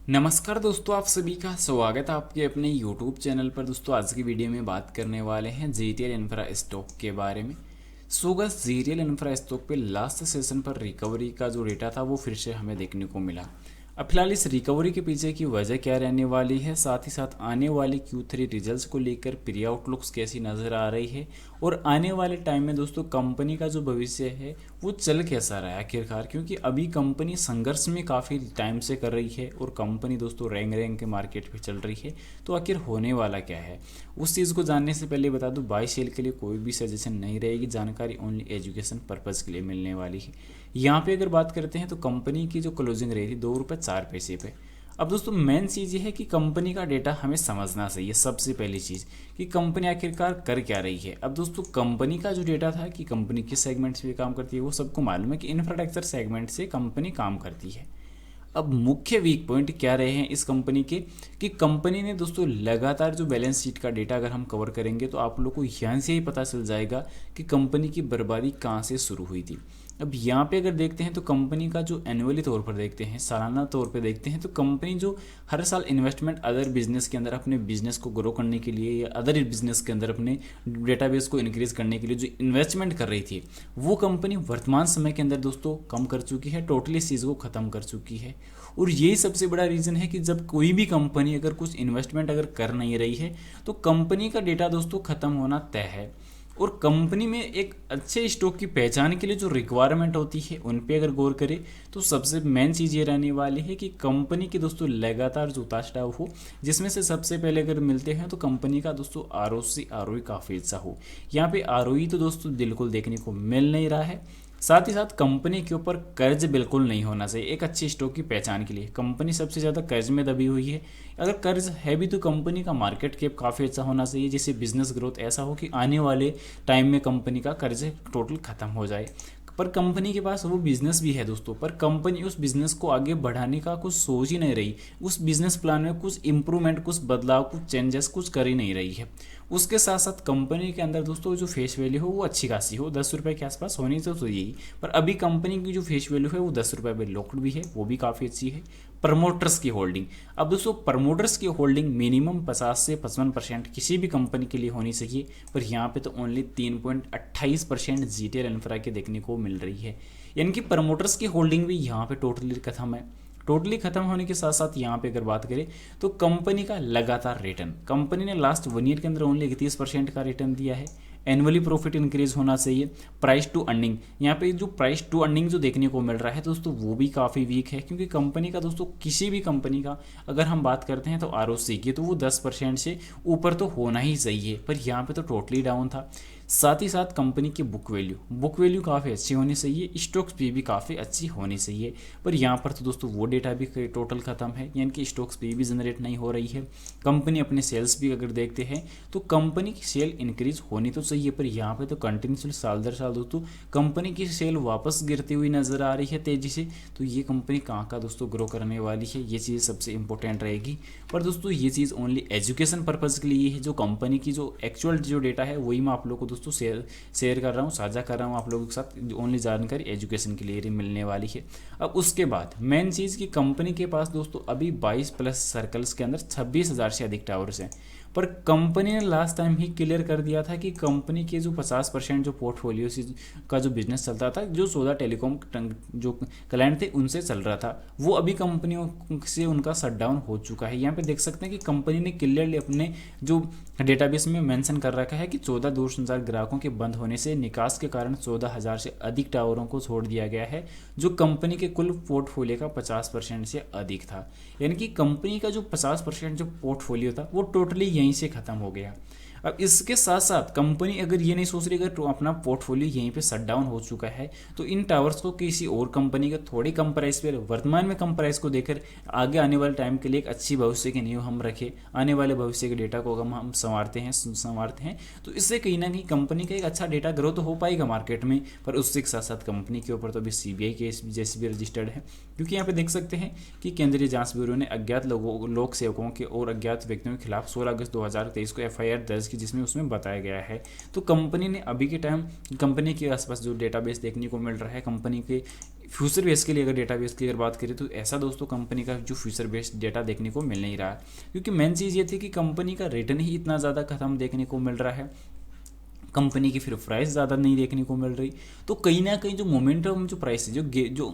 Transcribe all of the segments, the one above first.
नमस्कार दोस्तों, आप सभी का स्वागत है आपके अपने YouTube चैनल पर। दोस्तों आज की वीडियो में बात करने वाले हैं जीटीएल इंफ्रा स्टॉक के बारे में। सो गस जीटीएल इंफ्रा स्टॉक पे लास्ट सेशन पर रिकवरी का जो डेटा था वो फिर से हमें देखने को मिला। अब फिलहाल इस रिकवरी के पीछे की वजह क्या रहने वाली है, साथ ही साथ आने वाली Q3 रिजल्ट्स को लेकर प्री आउटलुक्स कैसी नज़र आ रही है और आने वाले टाइम में दोस्तों कंपनी का जो भविष्य है वो चल कैसा रहा है आखिरकार, क्योंकि अभी कंपनी संघर्ष में काफ़ी टाइम से कर रही है और कंपनी दोस्तों रैंक रैंक के मार्केट पे चल रही है। तो आखिर होने वाला क्या है उस चीज़ को जानने से पहले बता दूं, बाय सेल के लिए कोई भी सजेशन नहीं रहेगी, जानकारी ओनली एजुकेशन पर्पज़ के लिए मिलने वाली है। यहाँ पे अगर बात करते हैं तो कंपनी की जो क्लोजिंग रही थी 2 रुपये 4 पैसे पे। अब दोस्तों मेन चीज़ ये है कि कंपनी का डेटा हमें समझना चाहिए। सबसे पहली चीज़ कि कंपनी आखिरकार कर क्या रही है। अब दोस्तों कंपनी का जो डेटा था कि कंपनी किस सेगमेंट से काम करती है वो सबको मालूम है कि इंफ्रास्ट्रक्चर सेगमेंट से कंपनी काम करती है। अब मुख्य वीक पॉइंट क्या रहे हैं इस कंपनी के, कि कंपनी ने दोस्तों लगातार जो बैलेंस शीट का डेटा अगर हम कवर करेंगे तो आप लोग को यहाँ से ही पता चल जाएगा कि कंपनी की बर्बादी कहाँ से शुरू हुई थी। अब यहाँ पे अगर देखते हैं तो कंपनी का जो एनुअली तौर पर देखते हैं, सालाना तौर पे देखते हैं, तो कंपनी जो हर साल इन्वेस्टमेंट अदर बिजनेस के अंदर अपने बिजनेस को ग्रो करने के लिए या अदर बिजनेस के अंदर अपने डेटाबेस को इंक्रीज करने के लिए जो इन्वेस्टमेंट कर रही थी वो कंपनी वर्तमान समय के अंदर दोस्तों कम कर चुकी है, टोटली इस चीज़ को ख़त्म कर चुकी है। और यही सबसे बड़ा रीज़न है कि जब कोई भी कंपनी अगर कुछ इन्वेस्टमेंट अगर कर नहीं रही है तो कंपनी का डेटा दोस्तों ख़त्म होना तय है। और कंपनी में एक अच्छे स्टॉक की पहचान के लिए जो रिक्वायरमेंट होती है उन पे अगर गौर करें तो सबसे मेन चीज़ ये रहने वाली है कि कंपनी की दोस्तों लगातार जो उतार चढ़ाव हो, जिसमें से सबसे पहले अगर मिलते हैं तो कंपनी का दोस्तों आरओसी आरओई काफ़ी अच्छा हो। यहाँ पे आरओई तो दोस्तों बिल्कुल देखने को मिल नहीं रहा है। साथ ही साथ कंपनी के ऊपर कर्ज बिल्कुल नहीं होना चाहिए। एक अच्छी स्टॉक की पहचान के लिए कंपनी सबसे ज़्यादा कर्ज में दबी हुई है। अगर कर्ज है भी तो कंपनी का मार्केट कैप काफ़ी अच्छा होना चाहिए, जिससे बिजनेस ग्रोथ ऐसा हो कि आने वाले टाइम में कंपनी का कर्ज टोटल ख़त्म हो जाए। पर कंपनी के पास वो बिजनेस भी है दोस्तों, पर कंपनी उस बिजनेस को आगे बढ़ाने का कुछ सोच ही नहीं रही। उस बिजनेस प्लान में कुछ इंप्रूवमेंट, कुछ बदलाव, कुछ चेंजेस कुछ कर ही नहीं रही है। उसके साथ साथ कंपनी के अंदर दोस्तों जो फेस वैल्यू हो वो अच्छी खासी हो, 10 रुपये के आसपास होनी तो यही। पर अभी कंपनी की जो फेस वैल्यू है वो 10 रुपये पे लॉक्ड भी है, वो भी काफ़ी अच्छी है। प्रमोटर्स की होल्डिंग, अब दोस्तों प्रमोटर्स की होल्डिंग मिनिमम 50 से 55% किसी भी कंपनी के लिए होनी चाहिए, पर यहाँ पे तो ओनली 3.28% जीटीएल इंफ्रा के देखने को मिल रही है। यानी कि प्रमोटर्स की होल्डिंग भी यहाँ पे टोटली खत्म है। टोटली खत्म होने के साथ साथ यहाँ पे अगर बात करें तो कंपनी का लगातार रिटर्न, कंपनी ने लास्ट 1 ईयर के अंदर ओनली 31% का रिटर्न दिया है। एनुअली प्रॉफिट इंक्रीज होना चाहिए। प्राइस टू अर्निंग, यहाँ पे जो प्राइस टू अर्निंग जो देखने को मिल रहा है दोस्तों वो भी काफ़ी वीक है, क्योंकि कंपनी का दोस्तों किसी भी कंपनी का अगर हम बात करते हैं तो आरओसी की तो वो 10% से ऊपर तो होना ही चाहिए, पर यहाँ पे तो टोटली डाउन था। साथ ही साथ कंपनी की बुक वैल्यू काफ़ी अच्छी होनी चाहिए, स्टॉक्स भी काफ़ी अच्छी होनी चाहिए, पर यहाँ पर तो दोस्तों वो डेटा भी टोटल ख़त्म है, यानी कि स्टॉक्स भी जनरेट नहीं हो रही है। कंपनी अपने सेल्स भी अगर देखते हैं तो कंपनी की सेल इंक्रीज होनी तो चाहिए, पर यहाँ पे तो कंटिन्यूसली साल दर साल दोस्तों कंपनी की सेल वापस गिरती हुई नजर आ रही है तेजी से। तो ये कंपनी कहाँ का दोस्तों ग्रो करने वाली है, ये चीज़ सबसे इंपॉर्टेंट रहेगी। पर दोस्तों ये चीज़ ओनली एजुकेशन पर्पज़ के लिए है। जो कंपनी की जो एक्चुअल जो डेटा है वही मैं आप लोग को दोस्तों शेयर कर रहा हूँ, साझा कर रहा हूँ आप लोगों के साथ। ओनली जानकारी एजुकेशन के लिए मिलने वाली है। अब उसके बाद मेन चीज़ की कंपनी के पास दोस्तों अभी 22+ सर्कल्स के अंदर 26,000 से अधिक टावर्स हैं, पर कंपनी ने लास्ट टाइम ही क्लियर कर दिया था कि कंपनी के जो 50% जो पोर्टफोलियो का जो बिजनेस चलता था, जो 14 टेलीकॉम जो क्लाइंट थे उनसे चल रहा था, वो अभी कंपनियों से उनका शट डाउन हो चुका है। यहाँ पे देख सकते हैं कि कंपनी ने क्लियरली अपने जो डेटाबेस में मेंशन कर रखा है कि 14 दूरसंचार ग्राहकों के बंद होने से निकास के कारण 14,000 से अधिक टावरों को छोड़ दिया गया है, जो कंपनी के कुल पोर्टफोलियो का 50% से अधिक था। यानी कि कंपनी का जो 50% जो पोर्टफोलियो था वो टोटली यहीं से ख़त्म हो गया। अब इसके साथ साथ कंपनी अगर ये नहीं सोच रही अगर तो अपना पोर्टफोलियो यहीं पे शट डाउन हो चुका है तो इन टावर्स को किसी और कंपनी का थोड़ी कम प्राइस पर, वर्तमान में कम प्राइस को देकर आगे आने वाले टाइम के लिए एक अच्छी भविष्य की नींव हम रखें, आने वाले भविष्य के डेटा को हम संवारते हैं तो इससे कहीं ना कहीं कंपनी का एक अच्छा डेटा ग्रो तो हो पाएगा मार्केट में। पर उसके साथ साथ कंपनी के ऊपर तो अभी सीबीआई केस जैसे भी रजिस्टर्ड है, क्योंकि यहाँ पे देख सकते हैं कि केंद्रीय जांच ब्यूरो ने अज्ञात लोक सेवकों के और अज्ञात व्यक्तियों के खिलाफ 16 अगस्त 2023 को एफआईआर दर्ज की जिसमें उसमें बताया गया है। तो कंपनी ने अभी के टाइम कंपनी के आसपास जो डेटाबेस देखने को मिल रहा है, कंपनी के फ्यूचर बेस के लिए अगर डेटाबेस की अगर बात करें तो ऐसा दोस्तों कंपनी का जो फ्यूचर बेस्ड डेटा देखने को मिल नहीं रहा है, क्योंकि मेन चीज़ ये थी कि कंपनी का रिटर्न ही इतना ज़्यादा खत्म देखने को मिल रहा है, कंपनी की फिर प्राइस ज़्यादा नहीं देखने को मिल रही। तो कहीं ना कहीं जो मोमेंटम जो प्राइस है जो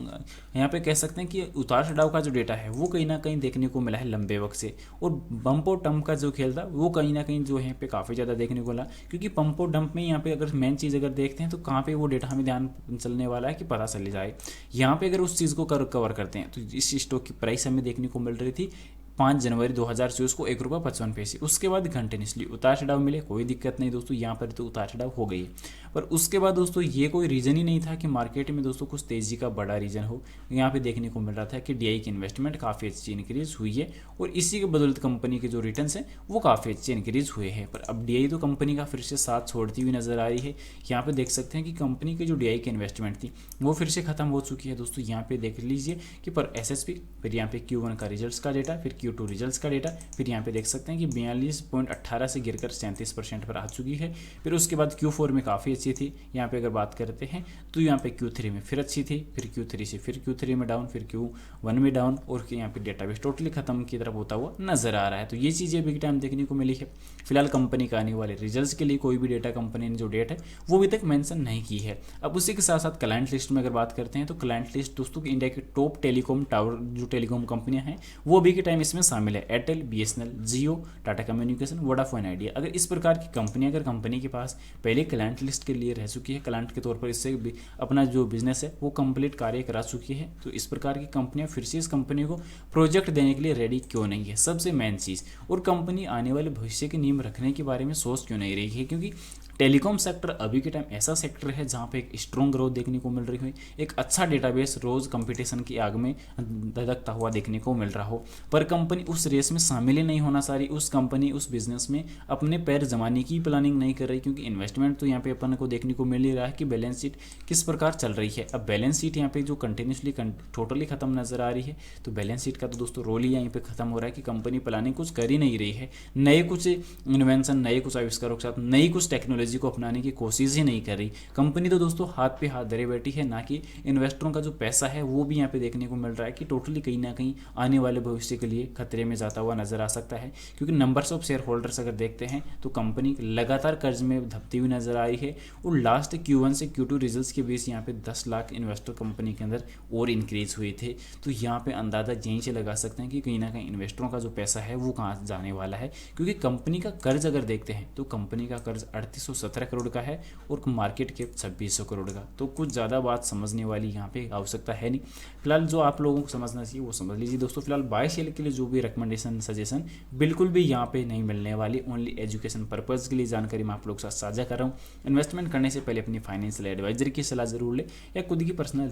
यहाँ पे कह सकते हैं कि उतार चढ़ाव का जो डेटा है वो कहीं ना कहीं देखने को मिला है लंबे वक्त से, और बम्प और डंप का जो खेल था वो कहीं ना कहीं जो है पे काफ़ी ज़्यादा देखने को मिला, क्योंकि पंप और डंप में यहाँ पे अगर मेन चीज़ अगर देखते हैं तो कहाँ पे वो डेटा हमें ध्यान चलने वाला है कि पता चल जाए। यहाँ पे अगर उस चीज़ को कवर करते हैं तो इस स्टॉक की प्राइस हमें देखने को मिल रही थी 5 जनवरी 2024 को ₹1.55। उसके बाद कंटिन्यूसली उतार चढ़ाव मिले, कोई दिक्कत नहीं दोस्तों, यहाँ पर तो उतार चढ़ाव हो गई है। पर उसके बाद दोस्तों ये कोई रीज़न ही नहीं था कि मार्केट में दोस्तों कुछ तेज़ी का बड़ा रीज़न हो। यहाँ पे देखने को मिल रहा था कि डीआई की इन्वेस्टमेंट काफ़ी अच्छी इंक्रीज हुई है, और इसी के बदौलत कंपनी के जो रिटर्न्स हैं वो काफ़ी अच्छे इंक्रीज हुए हैं। पर अब डीआई तो कंपनी का फिर से साथ छोड़ती हुई नजर आ रही है। यहाँ पे देख सकते हैं कि कंपनी की जो डीआई की इन्वेस्टमेंट थी वो फिर से खत्म हो चुकी है दोस्तों। यहाँ पे देख लीजिए कि पर एसएसपी, फिर यहाँ पे Q1 का रिजल्ट्स का डेटा, फिर Q2 रिजल्ट्स का डेटा, फिर यहाँ पे देख सकते हैं कि 42.18 से गिरकर 37% पर आ चुकी है। फिर उसके बाद Q4 में काफ़ी अच्छी थी। यहाँ पे अगर बात करते हैं तो यहाँ पे Q3 में फिर अच्छी थी, फिर Q3 से फिर Q3 में डाउन, फिर Q1 में डाउन, और यहाँ पे डेटाबेस टोटली खत्म की तरफ होता हुआ नजर आ रहा है। तो ये चीज़ें बिग टाइम देखने को मिली है। फिलहाल कंपनी का आने वाले रिजल्ट्स के लिए कोई भी डेटा कंपनी ने जो डेट है वो अभी तक मेंशन नहीं की है। अब उसी के साथ साथ क्लाइंट लिस्ट में अगर बात करते हैं तो क्लाइंट लिस्ट दोस्तों इंडिया के टॉप टेलीकॉम टावर जो टेलीकॉम कंपनियां हैं वो अभी के टाइम इसमें शामिल है। एयरटेल, बीएसएनएल, जियो, टाटा कम्युनिकेशन, वोडाफोन आइडिया। अगर इस प्रकार की कंपनियां अगर कंपनी के पास पहले क्लाइंट लिस्ट के लिए रह चुकी है, क्लाइंट के तौर पर इससे अपना जो बिजनेस है वो कंप्लीट कार्य करा चुकी है, तो इस प्रकार की कंपनियां फिर से इस कंपनी को प्रोजेक्ट देने के लिए रेडी क्यों नहीं है, सबसे मेन चीज़। और कंपनी आने वाले भविष्य की नींव रखने के बारे में सोच क्यों नहीं रही है, क्योंकि टेलीकॉम सेक्टर अभी के टाइम ऐसा सेक्टर है जहाँ पे एक स्ट्रॉन्ग ग्रोथ देखने को मिल रही है, एक अच्छा डेटाबेस रोज कंपटीशन की आग में धधकता हुआ देखने को मिल रहा हो, पर कंपनी उस रेस में शामिल ही नहीं होना चाह रही। उस कंपनी उस बिजनेस में अपने पैर जमाने की प्लानिंग नहीं कर रही, क्योंकि इन्वेस्टमेंट तो यहाँ पे अपन को देखने को मिल ही रहा है कि बैलेंस शीट किस प्रकार चल रही है। अब बैलेंस शीट यहाँ पे जो कंटिन्यूसली टोटली खत्म नजर आ रही है, तो बैलेंस शीट का तो दोस्तों रोल ही यहाँ पे खत्म हो रहा है कि कंपनी प्लानिंग कुछ कर ही नहीं रही है, नए कुछ इन्वेंशन, नए कुछ आविष्कारों के साथ नई कुछ टेक्नोलॉजी को अपनाने की कोशिश ही नहीं कर रही। कंपनी तो दोस्तों हाथ पे हाथ धरे बैठी है, ना कि इन्वेस्टरों का जो पैसा है वो भी यहाँ पे देखने को मिल रहा है कि टोटली कहीं ना कहीं आने वाले भविष्य के लिए खतरे में जाता हुआ नजर आ सकता है। क्योंकि नंबर्स ऑफ शेयर होल्डर्स अगर देखते हैं तो कंपनी लगातार कर्ज में धपती हुई नजर आ रही है, और लास्ट Q1 से Q2 रिजल्ट्स के बीच यहाँ पे 10 लाख इन्वेस्टर कंपनी के अंदर और इंक्रीज हुए थे। तो यहाँ पे अंदाजा यहीं से लगा सकते हैं कि कहीं ना कहीं इन्वेस्टरों का जो पैसा है वो कहाँ जाने वाला है, क्योंकि कंपनी का कर्ज अगर देखते हैं तो कंपनी का कर्ज 3817 करोड़ का है और मार्केट कैप 2600 करोड़ का। तो कुछ ज़्यादा बात समझने वाली यहाँ पे आवश्यकता है नहीं। फिलहाल जो आप लोगों को समझना चाहिए वो समझ लीजिए दोस्तों। फिलहाल बाय शेयर के लिए जो भी रिकमेंडेशन सजेशन बिल्कुल भी यहाँ पे नहीं मिलने वाली, ओनली एजुकेशन पर्पज़ के लिए जानकारी मैं आप लोगों के साथ साझा कर रहा हूँ। इन्वेस्टमेंट करने से पहले अपनी फाइनेंशियल एडवाइजर की सलाह जरूर ले, या खुद की पर्सनल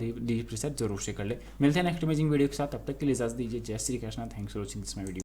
रिसर्च जरूर से कर ले। मिलते हैं नेक्स्ट अमेजिंग वीडियो के साथ, तब तक के लिए इजाजत दीजिए। जय Shri Krishna. Thanks for watching this my video.